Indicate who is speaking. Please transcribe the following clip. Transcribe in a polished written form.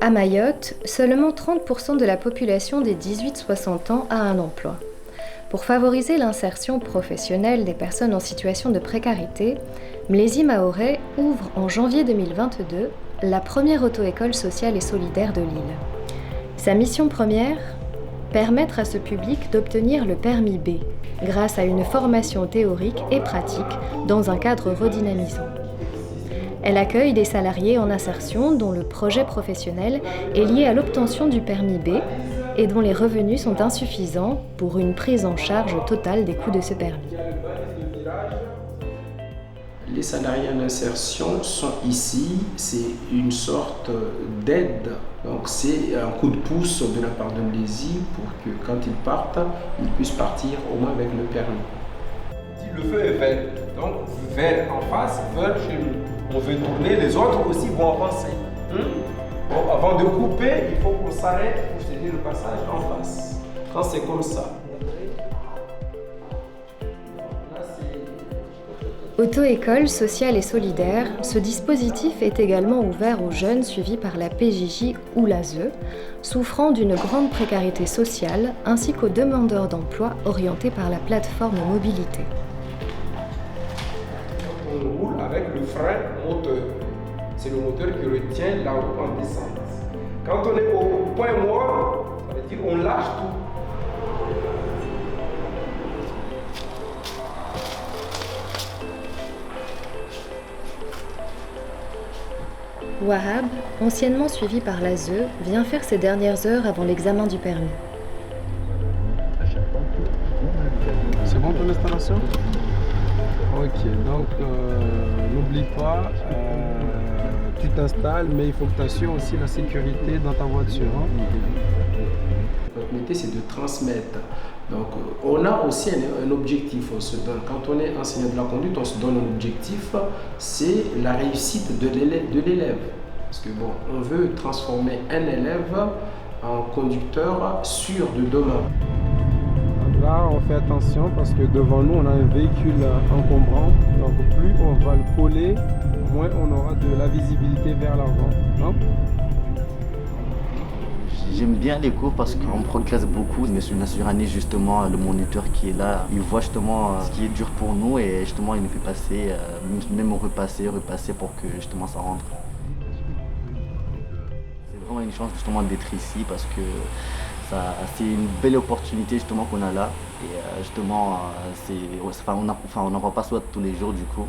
Speaker 1: À Mayotte, seulement 30% de la population des 18-60 ans a un emploi. Pour favoriser l'insertion professionnelle des personnes en situation de précarité, Mlési Maoré ouvre en janvier 2022 la première auto-école sociale et solidaire de l'île. Sa mission première ? Permettre à ce public d'obtenir le permis B, grâce à une formation théorique et pratique dans un cadre redynamisant. Elle accueille des salariés en insertion dont le projet professionnel est lié à l'obtention du permis B et dont les revenus sont insuffisants pour une prise en charge totale des coûts de ce permis.
Speaker 2: Les salariés en insertion sont ici, c'est une sorte d'aide. Donc c'est un coup de pouce de la part de Mlési pour que quand ils partent, ils puissent partir au moins avec le permis.
Speaker 3: Le feu est vert, donc vert en face, vert chez nous. On veut tourner, les autres aussi vont avancer. Bon, avant de couper, il faut qu'on s'arrête pour céder le passage en face. Quand c'est comme ça.
Speaker 1: Auto-école sociale et solidaire, ce dispositif est également ouvert aux jeunes suivis par la PJJ ou l'ASE, souffrant d'une grande précarité sociale, ainsi qu'aux demandeurs d'emploi orientés par la plateforme mobilité.
Speaker 3: On roule avec le frein moteur. C'est le moteur qui retient la roue en descente. Quand on est au point mort, ça veut dire qu'on lâche tout.
Speaker 1: Wahab, anciennement suivi par l'ASE, vient faire ses dernières heures avant l'examen du permis.
Speaker 4: C'est bon ton installation? Ok, donc n'oublie pas, tu t'installes, mais il faut que tu assures aussi la sécurité dans ta voiture.
Speaker 2: Notre métier, c'est de transmettre. Donc, on a aussi un objectif, on se donne. Quand on est enseignant de la conduite, on se donne un objectif, c'est la réussite de l'élève. Parce que bon, on veut transformer un élève en conducteur sûr de demain.
Speaker 4: Là, on fait attention parce que devant nous, on a un véhicule encombrant. Donc, plus on va le coller, moins on aura de la visibilité vers l'avant. Non?
Speaker 5: J'aime bien les cours parce qu'on progresse beaucoup. Mais sur une année, justement, le moniteur qui est là, il voit justement ce qui est dur pour nous et justement, il nous fait passer, même repasser pour que justement ça rentre. C'est vraiment une chance justement d'être ici parce que c'est une belle opportunité justement qu'on a là. Et justement, on n'en voit pas soit tous les jours du coup.